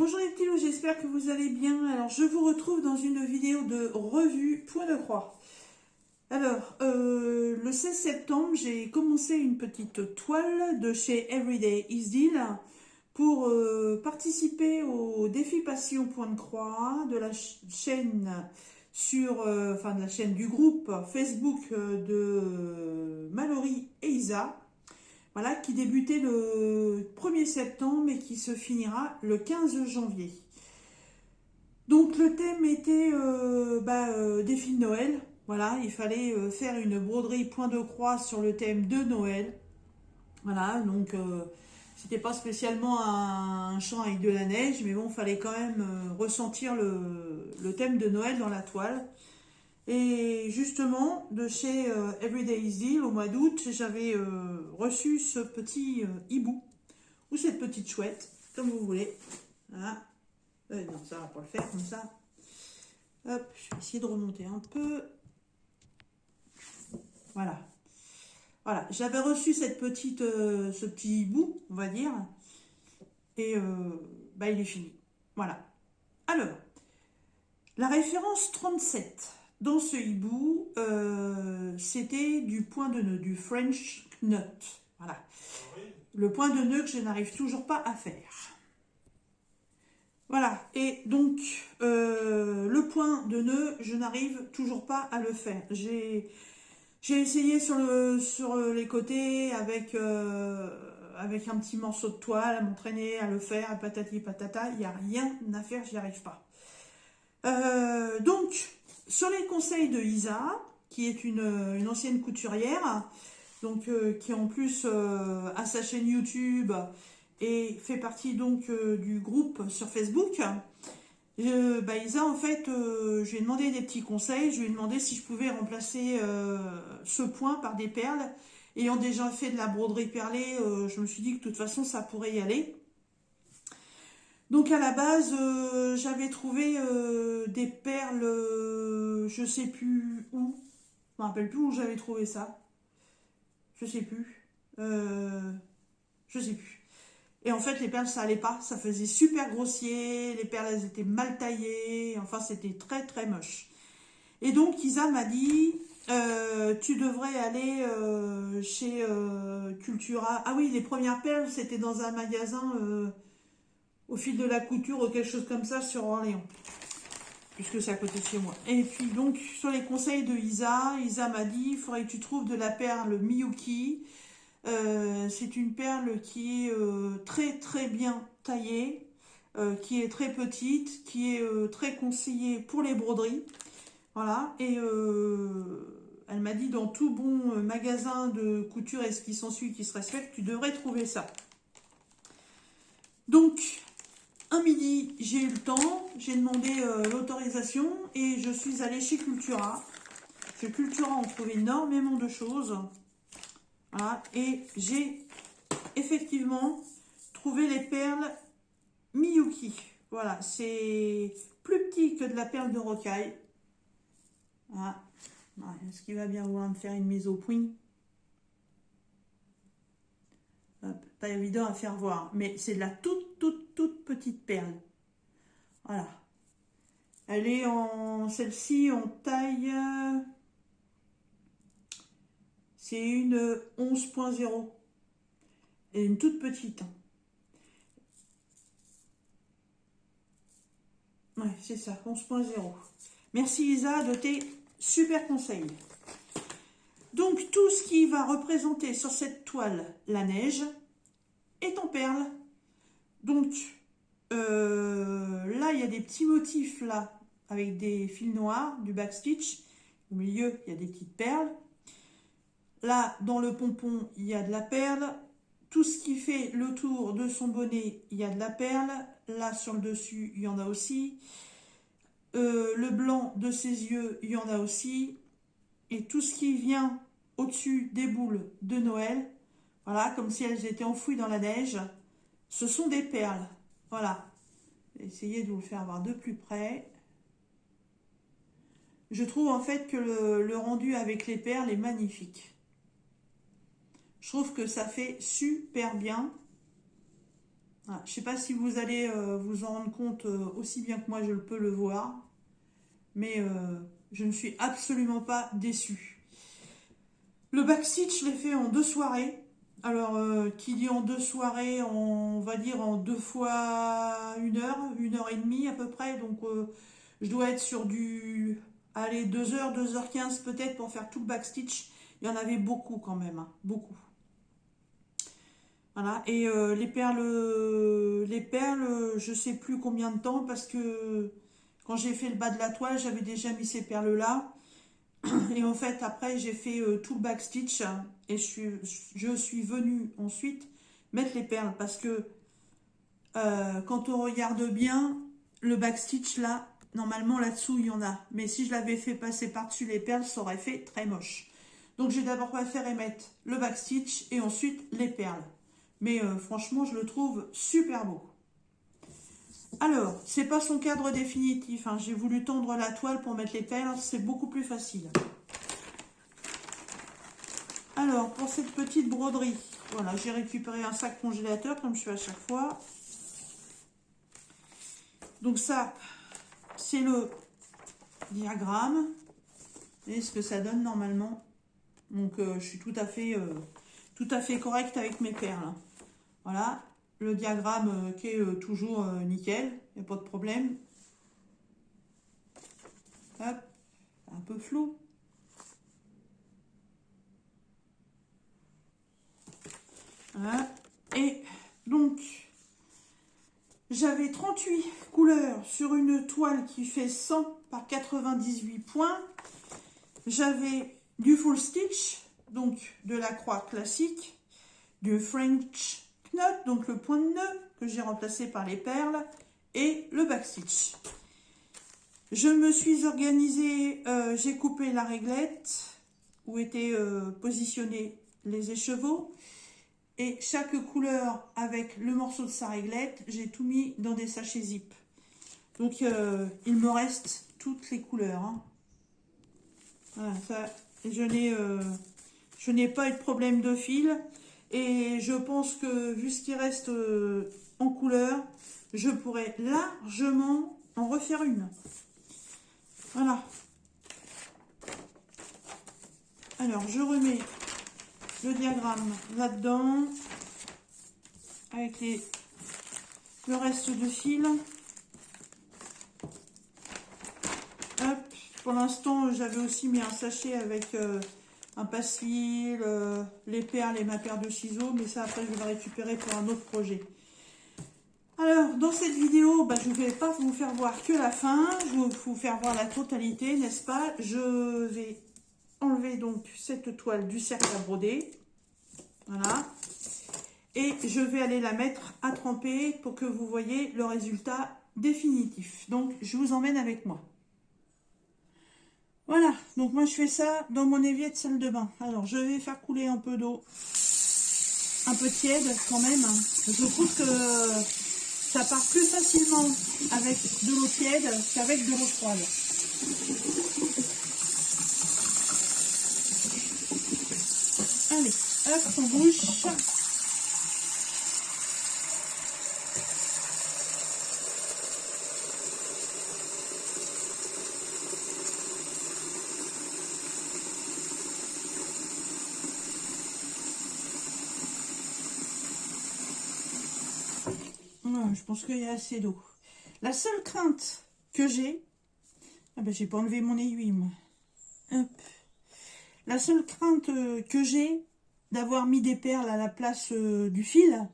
Bonjour les petits loups, j'espère que vous allez bien. Alors je vous retrouve dans une vidéo de revue point de croix. Alors, le 16 septembre, j'ai commencé une petite toile de chez Everyday Is Deal pour participer au défi Passion point de croix de la chaîne de la chaîne du groupe Facebook de Mallory et Isa. Voilà, qui débutait le 1er septembre et qui se finira le 15 janvier. Donc le thème était défi de Noël. Voilà, il fallait faire une broderie point de croix sur le thème de Noël. Voilà, donc c'était pas spécialement un champ avec de la neige, mais bon, il fallait quand même ressentir le thème de Noël dans la toile. Et justement, de chez Everyday Is Deal, au mois d'août, j'avais reçu ce petit hibou, ou cette petite chouette, comme vous voulez. Voilà. Non, ça va pas le faire comme ça. Hop, je vais essayer de remonter un peu. Voilà. Voilà, j'avais reçu ce petit hibou, on va dire. Et il est fini. Voilà. Alors, la référence 37. Dans ce hibou, c'était du point de nœud, du French knot. Voilà. Le point de nœud que je n'arrive toujours pas à faire. Voilà. Et donc, le point de nœud, je n'arrive toujours pas à le faire. J'ai essayé sur les côtés avec un petit morceau de toile, à m'entraîner, à le faire, patati patata. Il n'y a rien à faire, j'y arrive pas. Donc, sur les conseils de Isa, qui est une ancienne couturière, donc qui en plus a sa chaîne YouTube et fait partie donc du groupe sur Facebook, Isa en fait, je lui ai demandé des petits conseils, je lui ai demandé si je pouvais remplacer ce point par des perles. Ayant déjà fait de la broderie perlée, je me suis dit que de toute façon ça pourrait y aller. Donc à la base, j'avais trouvé des perles, je sais plus où. Je me rappelle plus où j'avais trouvé ça. Je sais plus. Je sais plus. Et en fait, les perles, ça allait pas. Ça faisait super grossier. Les perles, elles étaient mal taillées. Enfin, c'était très très moche. Et donc, Isa m'a dit, tu devrais aller chez Cultura. Ah oui, les premières perles, c'était dans un magasin au fil de la couture ou quelque chose comme ça sur Orléans, puisque c'est à côté de chez moi. Et puis donc sur les conseils de Isa m'a dit il faudrait que tu trouves de la perle Miyuki. C'est une perle qui est très très bien taillée, qui est très petite, qui est très conseillée pour les broderies. Voilà, et elle m'a dit dans tout bon magasin de couture et ce qui s'ensuit qui se respecte, tu devrais trouver ça. Donc un midi, j'ai eu le temps, j'ai demandé l'autorisation et je suis allée chez Cultura. Chez Cultura, on trouve énormément de choses. Voilà, et j'ai effectivement trouvé les perles Miyuki. Voilà, c'est plus petit que de la perle de rocaille. Voilà. Est-ce qu'il va bien vouloir me faire une mise au point? Pas évident à faire voir, mais c'est de la toute petite perle. Voilà. Elle est celle-ci en taille, c'est une 11.0. Elle est une toute petite. Ouais, c'est ça, 11.0. Merci Isa de tes super conseils. Donc tout ce qui va représenter sur cette toile la neige est en perles. Donc là il y a des petits motifs là avec des fils noirs, du backstitch. Au milieu il y a des petites perles. Là dans le pompon il y a de la perle. Tout ce qui fait le tour de son bonnet il y a de la perle. Là sur le dessus il y en a aussi. Le blanc de ses yeux il y en a aussi. Et tout ce qui vient au-dessus des boules de Noël, voilà, comme si elles étaient enfouies dans la neige, ce sont des perles. Voilà. Essayez de vous le faire voir de plus près. Je trouve en fait que le rendu avec les perles est magnifique. Je trouve que ça fait super bien. Voilà. Je ne sais pas si vous allez vous en rendre compte aussi bien que moi je peux le voir, mais je ne suis absolument pas déçue. Le backstitch, je l'ai fait en 2 soirées. Alors, qui dit en 2 soirées, on va dire en 2 fois 1 heure et demie à peu près. Donc, je dois être sur du, allez, 2 heures, 2h15 peut-être pour faire tout le backstitch. Il y en avait beaucoup quand même, hein, beaucoup. Voilà, et les perles, je sais plus combien de temps parce que quand j'ai fait le bas de la toile, j'avais déjà mis ces perles-là. Et en fait, après, j'ai fait tout le backstitch et je suis venue ensuite mettre les perles parce que quand on regarde bien, le backstitch là, normalement là-dessous il y en a. Mais si je l'avais fait passer par-dessus les perles, ça aurait fait très moche. Donc j'ai d'abord préféré mettre le backstitch et ensuite les perles. Mais franchement, je le trouve super beau. Alors, c'est pas son cadre définitif, hein. J'ai voulu tendre la toile pour mettre les perles, c'est beaucoup plus facile. Alors, pour cette petite broderie, voilà, j'ai récupéré un sac congélateur comme je fais à chaque fois. Donc ça, c'est le diagramme. Vous voyez ce que ça donne normalement. Donc je suis tout à fait correcte avec mes perles. Voilà, le diagramme qui est toujours nickel, il n'y a pas de problème. Hop, un peu flou. Voilà. Et donc, j'avais 38 couleurs sur une toile qui fait 100 par 98 points. J'avais du full stitch, donc de la croix classique, du French knot, donc le point de nœud que j'ai remplacé par les perles, et le backstitch. Je me suis organisée, j'ai coupé la réglette où étaient positionnés les écheveaux. Et chaque couleur avec le morceau de sa réglette, j'ai tout mis dans des sachets zip. Donc il me reste toutes les couleurs, hein. Voilà, ça, je n'ai pas eu de problème de fil. Et je pense que vu ce qui reste en couleur, je pourrais largement en refaire une. Voilà. Alors je remets le diagramme là-dedans avec le reste de fil. Hop. Pour l'instant, j'avais aussi mis un sachet avec un passe-fil, les perles et ma paire de ciseaux, mais ça après je vais le récupérer pour un autre projet. Alors, dans cette vidéo, je ne vais pas vous faire voir que la fin, je vais vous faire voir la totalité, n'est-ce pas? Je vais enlever donc cette toile du cercle à broder. Voilà. Et je vais aller la mettre à tremper pour que vous voyez le résultat définitif. Donc, je vous emmène avec moi. Voilà, donc moi je fais ça dans mon évier de salle de bain. Alors, je vais faire couler un peu d'eau, un peu tiède quand même. Je trouve que ça part plus facilement avec de l'eau tiède qu'avec de l'eau froide. Allez, hop, on bouche. Je pense qu'il y a assez d'eau. La seule crainte que j'ai... j'ai pas enlevé mon aiguille, moi. Hop. La seule crainte que j'ai d'avoir mis des perles à la place du fil,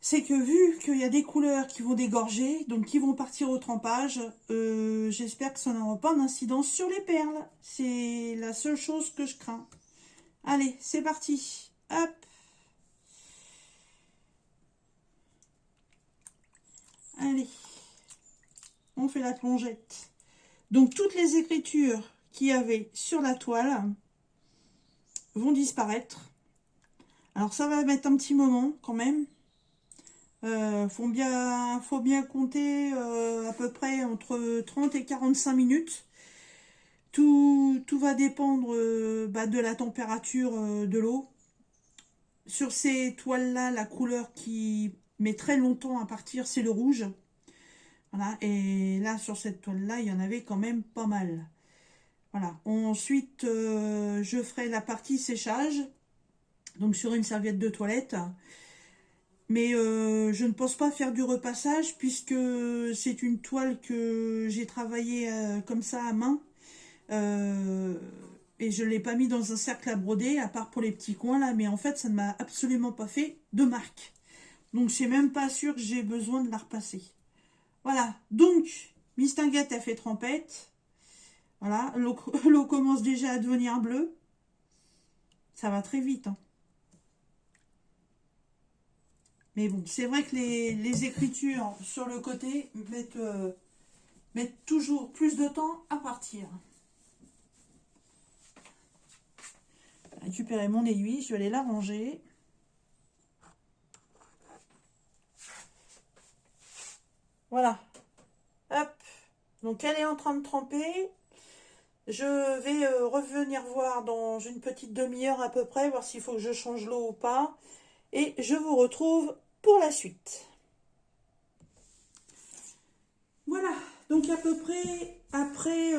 c'est que vu qu'il y a des couleurs qui vont dégorger, donc qui vont partir au trempage, j'espère que ça n'aura pas d'incidence sur les perles. C'est la seule chose que je crains. Allez, c'est parti. Hop. Allez, on fait la plongette. Donc, toutes les écritures qu'il y avait sur la toile vont disparaître. Alors, ça va mettre un petit moment quand même. Faut bien compter à peu près entre 30 et 45 minutes. Tout va dépendre de la température de l'eau. Sur ces toiles-là, la couleur qui met très longtemps à partir, c'est le rouge. Voilà, et là, sur cette toile-là, il y en avait quand même pas mal. Voilà, ensuite, je ferai la partie séchage, donc sur une serviette de toilette. Mais je ne pense pas faire du repassage puisque c'est une toile que j'ai travaillée comme ça à main. Euh, et je ne l'ai pas mis dans un cercle à broder, à part pour les petits coins là. Mais en fait, ça ne m'a absolument pas fait de marque. Donc, je suis même pas sûre que j'ai besoin de la repasser. Voilà. Donc, Mistinguette a fait trempette. Voilà. L'eau commence déjà à devenir bleue. Ça va très vite, hein. Mais bon, c'est vrai que les écritures sur le côté mettent toujours plus de temps à partir. J'ai récupéré mon aiguille, je vais aller la ranger. Voilà. Hop. Donc elle est en train de tremper. Je vais revenir voir dans une petite demi-heure à peu près, voir s'il faut que je change l'eau ou pas. Et je vous retrouve pour la suite. Voilà. Donc à peu près, après,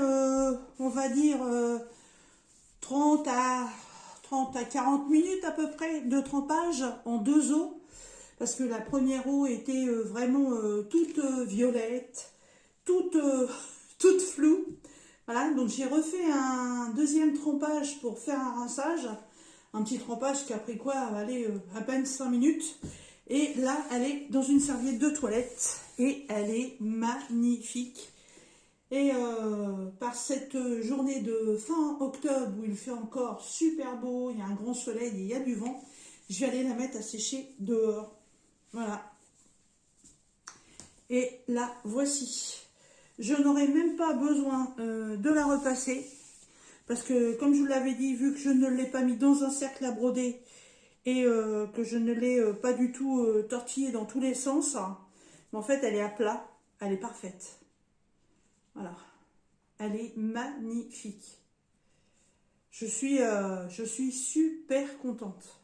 on va dire 30 à 40 minutes à peu près de trempage en 2 eaux. Parce que la première eau était vraiment toute violette, toute, toute floue. Voilà, donc j'ai refait un deuxième trempage pour faire un rinçage. Un petit trempage qui a pris quoi? Allez, à peine 5 minutes. Et là, elle est dans une serviette de toilette. Et elle est magnifique. Et par cette journée de fin octobre où il fait encore super beau, il y a un grand soleil et il y a du vent, je vais aller la mettre à sécher dehors. Voilà. Et la voici. Je n'aurai même pas besoin de la repasser. Parce que, comme je vous l'avais dit, vu que je ne l'ai pas mis dans un cercle à broder et que je ne l'ai pas du tout tortillée dans tous les sens, en fait, elle est à plat. Elle est parfaite. Voilà. Elle est magnifique. Je suis super contente.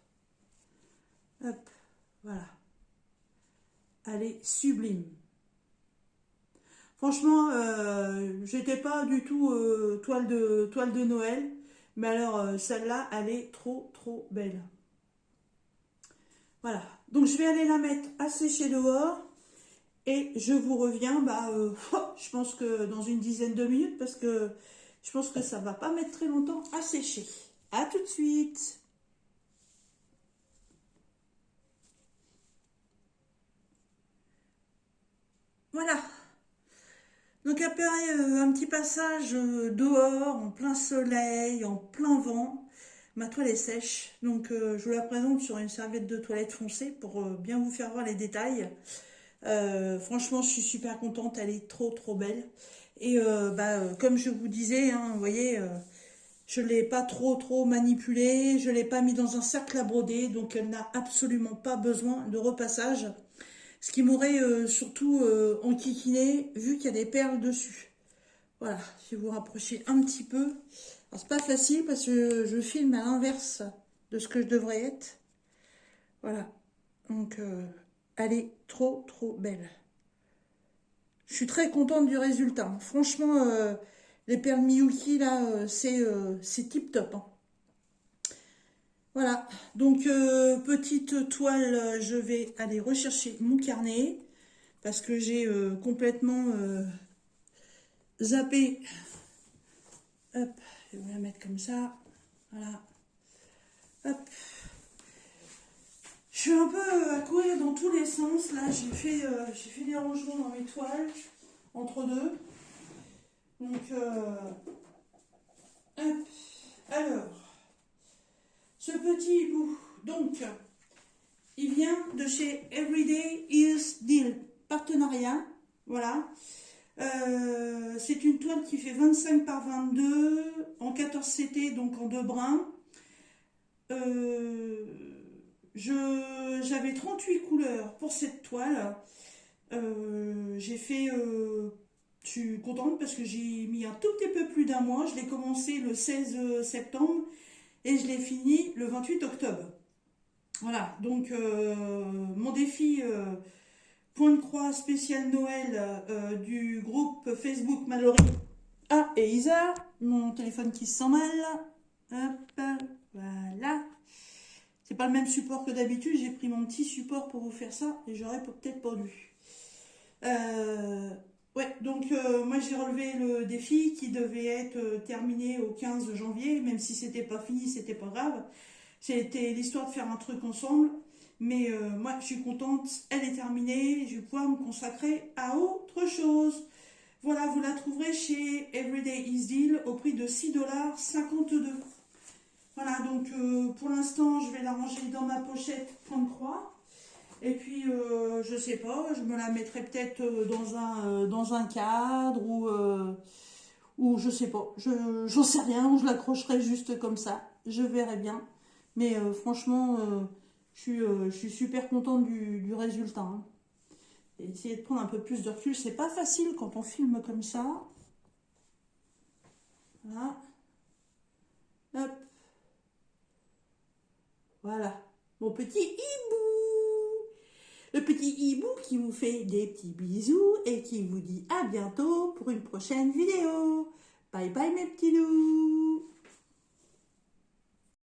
Hop, voilà. Elle est sublime. Franchement, j'étais pas du tout toile de Noël. Mais alors, celle-là, elle est trop, trop belle. Voilà. Donc, je vais aller la mettre à sécher dehors. Et je vous reviens, je pense que dans une dizaine de minutes, parce que je pense que ça va pas mettre très longtemps à sécher. À tout de suite. Voilà. Donc après un petit passage dehors, en plein soleil, en plein vent, ma toile est sèche. Donc je vous la présente sur une serviette de toilette foncée pour bien vous faire voir les détails. Franchement, je suis super contente, elle est trop trop belle. Et comme je vous disais, hein, vous voyez, je ne l'ai pas trop trop manipulée, je ne l'ai pas mis dans un cercle à broder, donc elle n'a absolument pas besoin de repassage. Ce qui m'aurait surtout enquiquiné, vu qu'il y a des perles dessus. Voilà, je vais vous rapprocher un petit peu. Alors, c'est pas facile parce que je filme à l'inverse de ce que je devrais être. Voilà, donc elle est trop trop belle. Je suis très contente du résultat. Franchement, les perles Miyuki, là, c'est tip top, hein. Voilà, donc petite toile, je vais aller rechercher mon carnet parce que j'ai complètement zappé. Hop, je vais la mettre comme ça. Voilà. Hop. Je suis un peu à courir dans tous les sens. Là, j'ai fait des rangements dans mes toiles entre deux. Donc, hop. Alors, ce petit hibou, donc, il vient de chez Everyday is Deal, partenariat. Voilà. C'est une toile qui fait 25 par 22 en 14 CT, donc en 2 brins. J'avais 38 couleurs pour cette toile. Je suis contente parce que j'ai mis un tout petit peu plus d'un mois. Je l'ai commencé le 16 septembre et je l'ai fini le 28 octobre. Voilà, donc mon défi point de croix spécial Noël du groupe Facebook Mallory. Ah, et Isa, mon téléphone qui se sent mal. Hop, voilà. C'est pas le même support que d'habitude, j'ai pris mon petit support pour vous faire ça et j'aurais peut-être pas dû. Ouais, donc moi j'ai relevé le défi qui devait être terminé au 15 janvier, même si c'était pas fini, c'était pas grave. C'était l'histoire de faire un truc ensemble, mais moi je suis contente, elle est terminée, je vais pouvoir me consacrer à autre chose. Voilà, vous la trouverez chez Everyday Is Deal au prix de 6,52 $. Voilà, donc pour l'instant je vais la ranger dans ma pochette point de croix. Et puis, je sais pas, je me la mettrai peut-être dans un cadre ou je sais pas, j'en sais rien, ou je l'accrocherai juste comme ça, je verrai bien. Mais franchement, je suis super contente du résultat, hein. Et essayer de prendre un peu plus de recul, c'est pas facile quand on filme comme ça. Voilà, hop, voilà, mon petit hibou. Le petit hibou qui vous fait des petits bisous et qui vous dit à bientôt pour une prochaine vidéo. Bye bye mes petits loups.